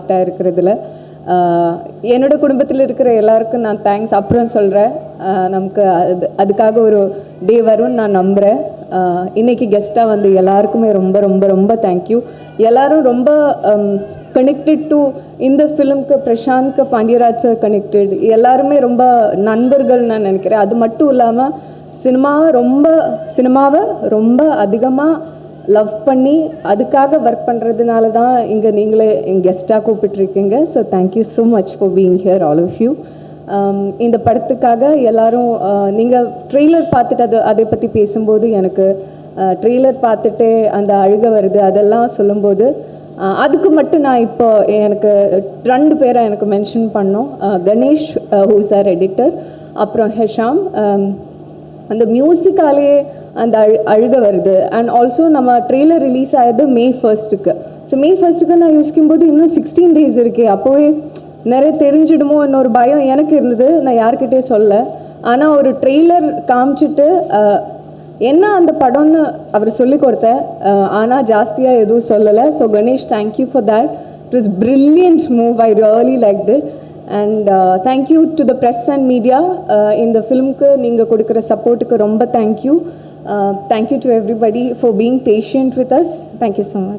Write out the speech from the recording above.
பார்ட்டாக இருக்கிறதுல. என்னோட குடும்பத்தில் இருக்கிற எல்லாருக்கும் நான் தேங்க்ஸ் அப்புறம் சொல்கிறேன். நமக்கு அதுக்காக ஒரு டே வரும்னு நான் நம்புகிறேன். இன்றைக்கி கெஸ்ட்டாக வந்து எல்லாருக்குமே ரொம்ப ரொம்ப ரொம்ப தேங்க்யூ. எல்லோரும் ரொம்ப கனெக்டட் டு இந்த ஃபிலிம்க்கு பிரசாந்த்க்கு பாண்டியராஜ் சார் கனெக்டட். எல்லாருமே ரொம்ப நண்பர்கள் நான் நினைக்கிறேன். அது மட்டும் இல்லாமல் சினிமாவை ரொம்ப அதிகமாக லவ் பண்ணி அதுக்காக ஒர்க் பண்ணுறதுனால தான் இங்கே நீங்களே கெஸ்ட்டாக கூப்பிட்டுருக்கீங்க. So thank you so much for being here all of you. இந்த படத்துக்காக எல்லோரும் நீங்கள் ட்ரெய்லர் பார்த்துட்டு அதை பற்றி பேசும்போது எனக்கு ட்ரெய்லர் பார்த்துட்டு அந்த அழுகை வருது அதெல்லாம் சொல்லும்போது அதுக்கு மட்டும் நான் இப்போ எனக்கு 2 பேரை எனக்கு மென்ஷன் பண்ணோம். கணேஷ் ஹூஸ் ஆர் எடிட்டர், அப்புறம் ஹெஷாம். அந்த மியூசிக்காலே அந்த அழுகை வருது. அண்ட் ஆல்சோ நம்ம ட்ரெய்லர் ரிலீஸ் ஆகிது May 1க்கு. ஸோ May 1க்கு நான் யோசிக்கும்போது இன்னும் 16 days இருக்கே, அப்போவே நிறைய தெரிஞ்சிடுமோ இன்னொரு பயம் எனக்கு இருந்தது. நான் யார்கிட்டே சொல்ல. ஆனால் ஒரு ட்ரெய்லர் காமிச்சிட்டு என்ன அந்த படம்னு அவர் சொல்லி கொடுத்தேன். ஆனால் ஜாஸ்தியாக எதுவும் சொல்லலை. So Ganesh, thank you for that. It was brilliant move. I really liked it. And thank you to the press and media. இந்த ஃபிலிம்க்கு நீங்கள் கொடுக்குற சப்போர்ட்டுக்கு ரொம்ப thank you. Thank you to everybody for being patient with us. Thank you so much.